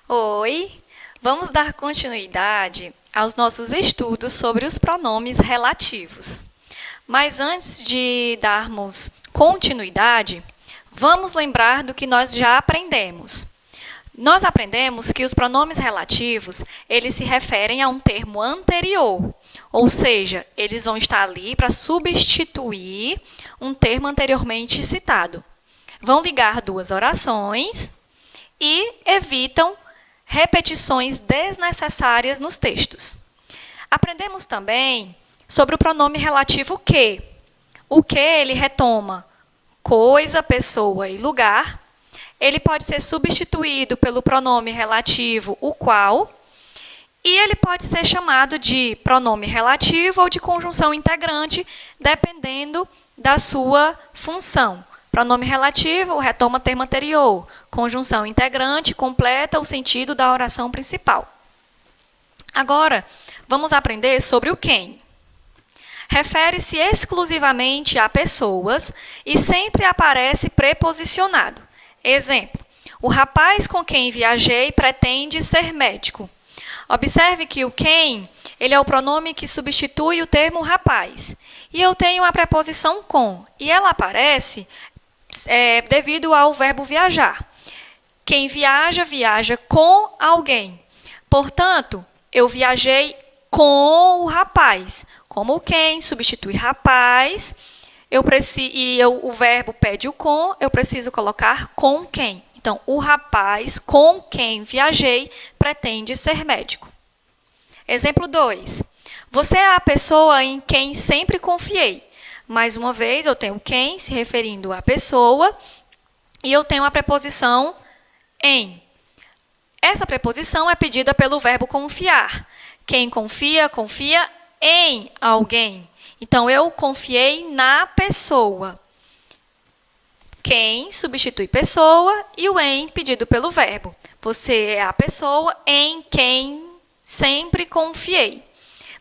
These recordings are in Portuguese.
Oi! Vamos dar continuidade aos nossos estudos sobre os pronomes relativos. Mas antes de darmos continuidade, vamos lembrar do que nós já aprendemos. Nós aprendemos que os pronomes relativos, eles se referem a um termo anterior, ou seja, eles vão estar ali para substituir um termo anteriormente citado. Vão ligar duas orações e evitam repetições desnecessárias nos textos. Aprendemos também sobre o pronome relativo que. O que ele retoma coisa, pessoa e lugar. Ele pode ser substituído pelo pronome relativo o qual. E ele pode ser chamado de pronome relativo ou de conjunção integrante, dependendo da sua função. Pronome relativo retoma termo anterior. Conjunção integrante completa o sentido da oração principal. Agora, vamos aprender sobre o quem. Refere-se exclusivamente a pessoas e sempre aparece preposicionado. Exemplo: o rapaz com quem viajei pretende ser médico. Observe que o quem, ele é o pronome que substitui o termo rapaz. E eu tenho a preposição com, e ela aparece devido ao verbo viajar. Quem viaja, viaja com alguém. Portanto, eu viajei com o rapaz. Como o quem substitui rapaz, o verbo pede o com, eu preciso colocar com quem. Então, o rapaz com quem viajei pretende ser médico. Exemplo 2. Você é a pessoa em quem sempre confiei. Mais uma vez, eu tenho quem, se referindo à pessoa, e eu tenho a preposição em. Essa preposição é pedida pelo verbo confiar. Quem confia, confia em alguém. Então, eu confiei na pessoa. Quem substitui pessoa e o em pedido pelo verbo. Você é a pessoa em quem sempre confiei.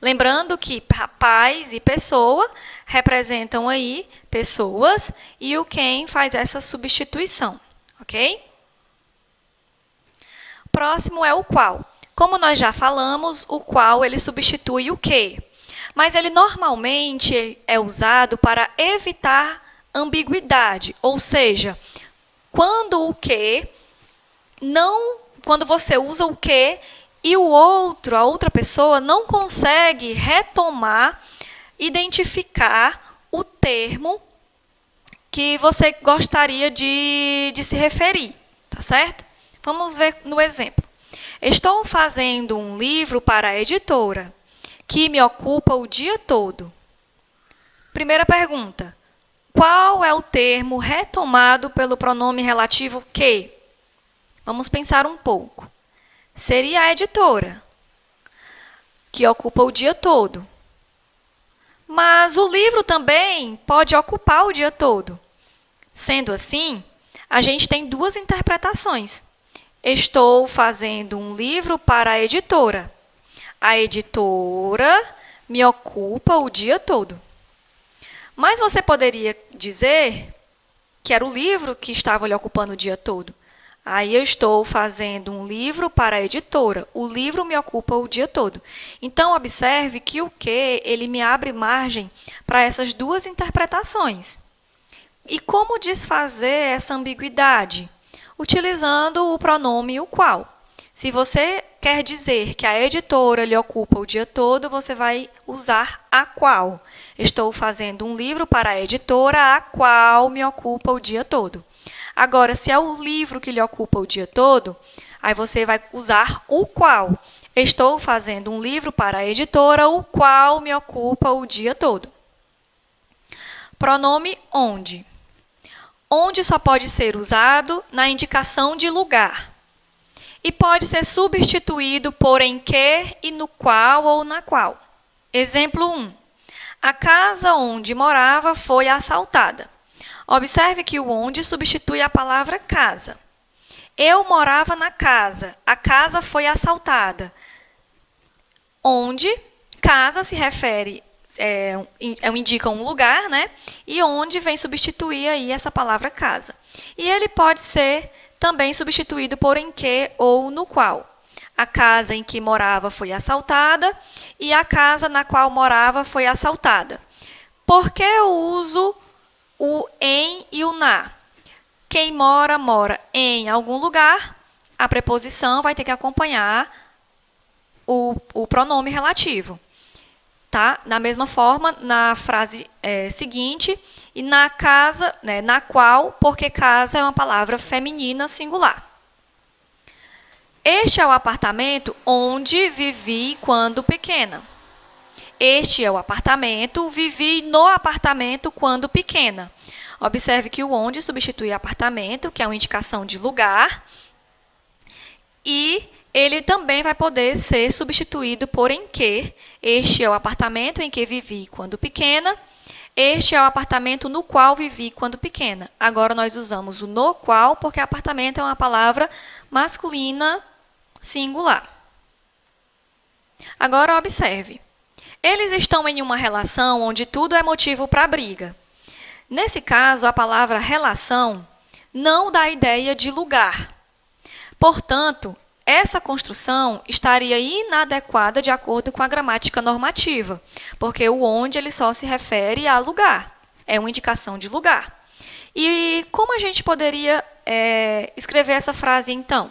Lembrando que rapaz e pessoa representam aí pessoas e o quem faz essa substituição, ok? Próximo é o qual. Como nós já falamos, o qual ele substitui o que, mas ele normalmente é usado para evitar ambiguidade, ou seja, quando você usa o que e a outra pessoa não consegue retomar, identificar o termo que você gostaria de se referir, tá certo? Vamos ver no exemplo. Estou fazendo um livro para a editora, que me ocupa o dia todo. Primeira pergunta. Qual é o termo retomado pelo pronome relativo que? Vamos pensar um pouco. Seria a editora, que ocupa o dia todo. Mas o livro também pode ocupar o dia todo. Sendo assim, a gente tem duas interpretações. Estou fazendo um livro para a editora. A editora me ocupa o dia todo. Mas você poderia dizer que era o livro que estava lhe ocupando o dia todo. Aí eu estou fazendo um livro para a editora. O livro me ocupa o dia todo. Então, observe que o que ele me abre margem para essas duas interpretações. E como desfazer essa ambiguidade? Utilizando o pronome o qual. Se você quer dizer que a editora lhe ocupa o dia todo, você vai usar a qual. Estou fazendo um livro para a editora, a qual me ocupa o dia todo. Agora, se é o livro que lhe ocupa o dia todo, aí você vai usar o qual. Estou fazendo um livro para a editora, o qual me ocupa o dia todo. Pronome onde. Onde só pode ser usado na indicação de lugar. E pode ser substituído por em que e no qual ou na qual. Exemplo 1. A casa onde morava foi assaltada. Observe que o onde substitui a palavra casa. Eu morava na casa. A casa foi assaltada. Onde, casa se refere, indica um lugar, né? E onde vem substituir aí essa palavra casa. E ele pode ser também substituído por em que ou no qual. A casa em que morava foi assaltada e a casa na qual morava foi assaltada. Por que eu uso o em e o na? Quem mora, mora em algum lugar, a preposição vai ter que acompanhar o pronome relativo. Tá? Da mesma forma, na frase seguinte, e na casa, né, na qual, porque casa é uma palavra feminina singular. Este é o apartamento onde vivi quando pequena. Este é o apartamento, vivi no apartamento quando pequena. Observe que o onde substitui apartamento, que é uma indicação de lugar, e ele também vai poder ser substituído por em que. Este é o apartamento em que vivi quando pequena. Este é o apartamento no qual vivi quando pequena. Agora nós usamos o no qual, porque apartamento é uma palavra masculina singular. Agora observe. Eles estão em uma relação onde tudo é motivo para briga. Nesse caso, a palavra relação não dá ideia de lugar. Portanto, essa construção estaria inadequada de acordo com a gramática normativa, porque o onde ele só se refere a lugar, é uma indicação de lugar. E como a gente poderia escrever essa frase, então?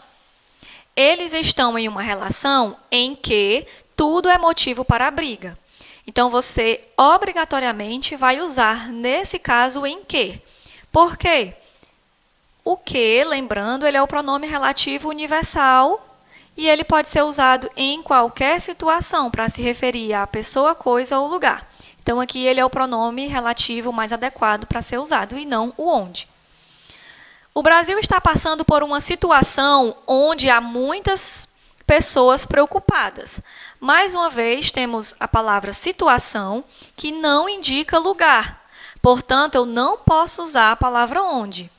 Eles estão em uma relação em que tudo é motivo para a briga. Então, você obrigatoriamente vai usar, nesse caso, o em que. Por quê? O que, lembrando, ele é o pronome relativo universal e ele pode ser usado em qualquer situação para se referir à pessoa, coisa ou lugar. Então, aqui ele é o pronome relativo mais adequado para ser usado e não o onde. O Brasil está passando por uma situação onde há muitas pessoas preocupadas. Mais uma vez, temos a palavra situação, que não indica lugar. Portanto, eu não posso usar a palavra onde.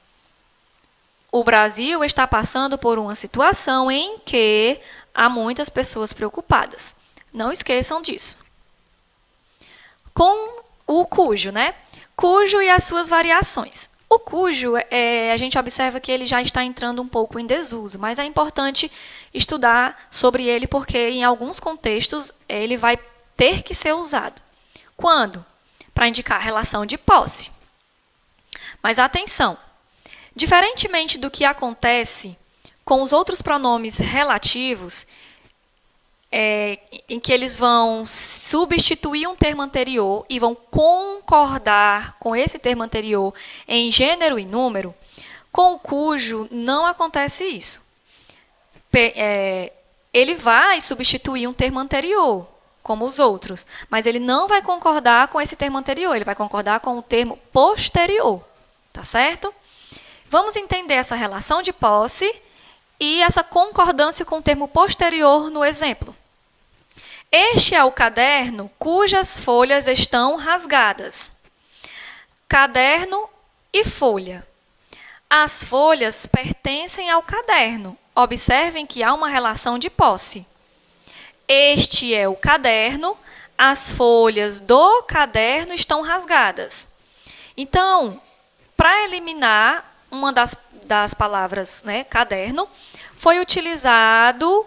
O Brasil está passando por uma situação em que há muitas pessoas preocupadas. Não esqueçam disso. Com o cujo, né? Cujo e as suas variações. O cujo, a gente observa que ele já está entrando um pouco em desuso, mas é importante estudar sobre ele porque, em alguns contextos, ele vai ter que ser usado. Quando? Para indicar relação de posse. Mas atenção! Diferentemente do que acontece com os outros pronomes relativos, em que eles vão substituir um termo anterior e vão concordar com esse termo anterior em gênero e número, com o cujo não acontece isso. Ele vai substituir um termo anterior, como os outros, mas ele não vai concordar com esse termo anterior, ele vai concordar com o termo posterior, tá certo? Vamos entender essa relação de posse e essa concordância com o termo posterior no exemplo. Este é o caderno cujas folhas estão rasgadas. Caderno e folha. As folhas pertencem ao caderno. Observem que há uma relação de posse. Este é o caderno, as folhas do caderno estão rasgadas. Então, para eliminar uma das palavras, né, caderno, foi utilizado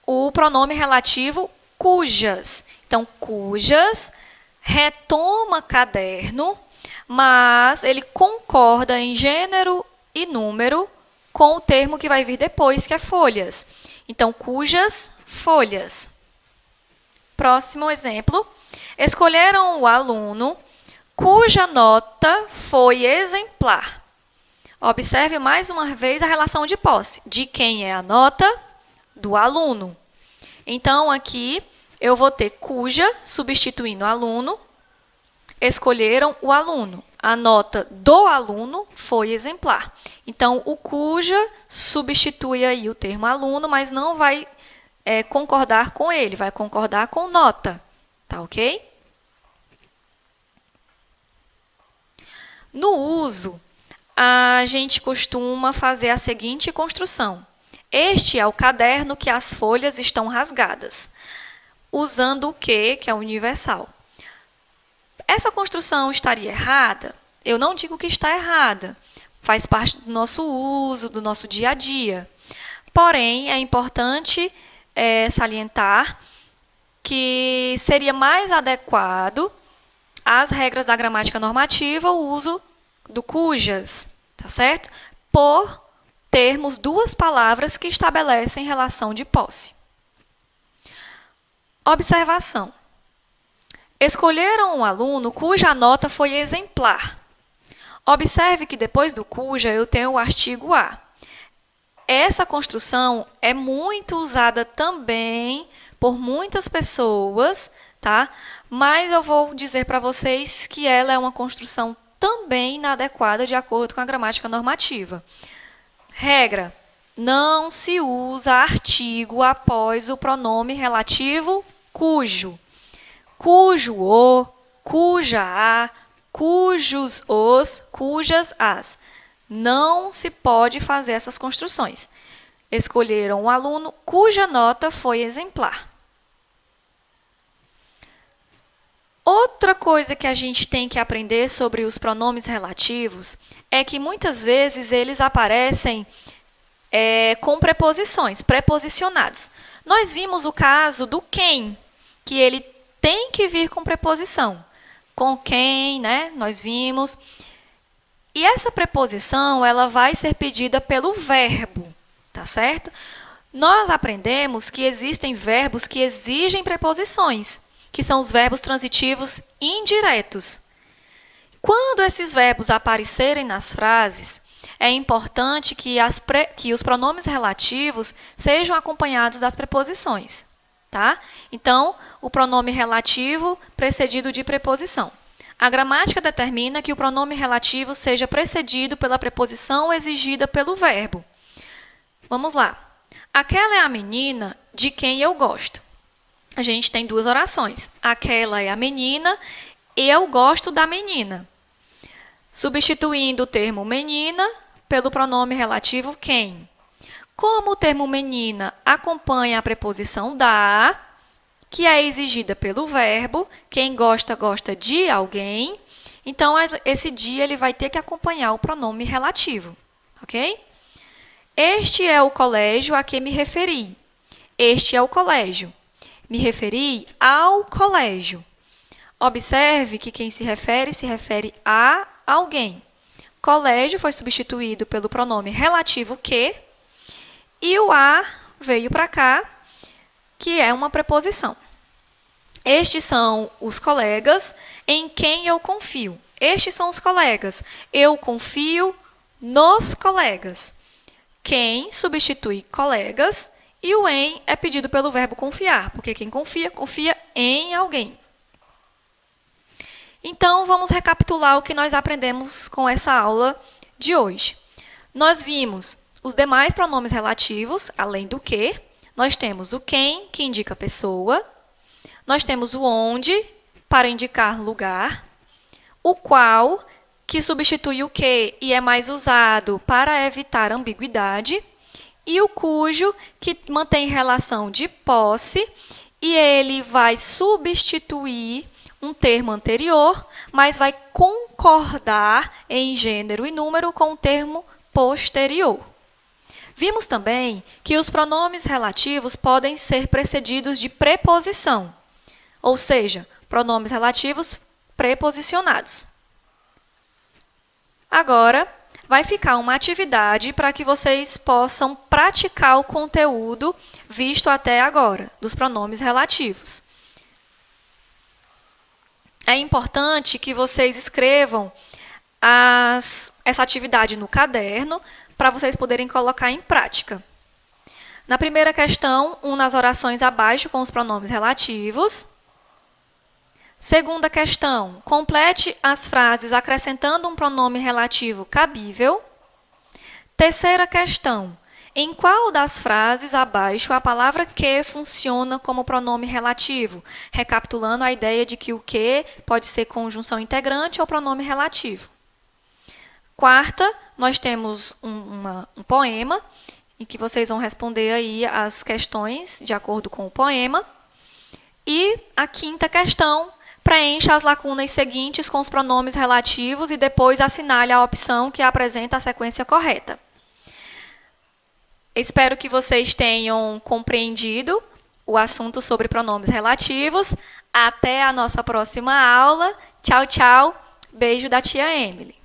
o pronome relativo cujas. Então, cujas retoma caderno, mas ele concorda em gênero e número com o termo que vai vir depois, que é folhas. Então, cujas folhas. Próximo exemplo. Escolheram o aluno cuja nota foi exemplar. Observe mais uma vez a relação de posse. De quem é a nota? Do aluno. Então, aqui eu vou ter cuja, substituindo aluno. Escolheram o aluno. A nota do aluno foi exemplar. Então, o cuja substitui aí o termo aluno, mas não vai concordar com ele, vai concordar com nota. Tá ok? No uso, a gente costuma fazer a seguinte construção. Este é o caderno que as folhas estão rasgadas. Usando o que é universal. Essa construção estaria errada? Eu não digo que está errada. faz parte do nosso uso, do nosso dia a dia. Porém, é importante salientar que seria mais adequado às regras da gramática normativa o uso do cujas, tá certo? Por termos duas palavras que estabelecem relação de posse. Observação. Escolheram um aluno cuja nota foi exemplar. Observe que depois do cuja eu tenho o artigo a. Essa construção é muito usada também por muitas pessoas, tá? Mas eu vou dizer para vocês que ela é uma construção também inadequada de acordo com a gramática normativa. Regra: não se usa artigo após o pronome relativo cujo. Cujo o, cuja a, cujos os, cujas as. Não se pode fazer essas construções. Escolheram um aluno cuja nota foi exemplar. Outra coisa que a gente tem que aprender sobre os pronomes relativos é que muitas vezes eles aparecem com preposições, preposicionados. Nós vimos o caso do quem, que ele tem que vir com preposição. Com quem, né? Nós vimos. E essa preposição, ela vai ser pedida pelo verbo, tá certo? Nós aprendemos que existem verbos que exigem preposições, que são os verbos transitivos indiretos. Quando esses verbos aparecerem nas frases, é importante que os pronomes relativos sejam acompanhados das preposições, tá? Então, o pronome relativo precedido de preposição. A gramática determina que o pronome relativo seja precedido pela preposição exigida pelo verbo. Vamos lá. Aquela é a menina de quem eu gosto. A gente tem duas orações. Aquela é a menina e eu gosto da menina. Substituindo o termo menina pelo pronome relativo quem. Como o termo menina acompanha a preposição da, que é exigida pelo verbo, quem gosta, gosta de alguém, então esse de ele vai ter que acompanhar o pronome relativo, ok? Este é o colégio a que me referi. Este é o colégio. Me referi ao colégio. Observe que quem se refere a alguém. Colégio foi substituído pelo pronome relativo que, e o a veio para cá, que é uma preposição. Estes são os colegas em quem eu confio. Estes são os colegas. Eu confio nos colegas. Quem substitui colegas e o em é pedido pelo verbo confiar, porque quem confia, confia em alguém. Então, vamos recapitular o que nós aprendemos com essa aula de hoje. Nós vimos os demais pronomes relativos, além do que. Nós temos o quem, que indica pessoa. Nós temos o onde, para indicar lugar. O qual, que substitui o que e é mais usado para evitar ambiguidade. E o cujo, que mantém relação de posse e ele vai substituir um termo anterior, mas vai concordar em gênero e número com o termo posterior. Vimos também que os pronomes relativos podem ser precedidos de preposição, ou seja, pronomes relativos preposicionados. Agora, vai ficar uma atividade para que vocês possam praticar o conteúdo visto até agora, dos pronomes relativos. É importante que vocês escrevam essa atividade no caderno para vocês poderem colocar em prática. Na primeira questão, nas orações abaixo com os pronomes relativos. Segunda questão, complete as frases acrescentando um pronome relativo cabível. Terceira questão, em qual das frases abaixo a palavra que funciona como pronome relativo? Recapitulando a ideia de que o que pode ser conjunção integrante ou pronome relativo. Quarta, nós temos um poema, em que vocês vão responder aí as questões de acordo com o poema. E a quinta questão, preencha as lacunas seguintes com os pronomes relativos e depois assinale a opção que apresenta a sequência correta. Espero que vocês tenham compreendido o assunto sobre pronomes relativos. Até a nossa próxima aula. Tchau, tchau. Beijo da tia Emily.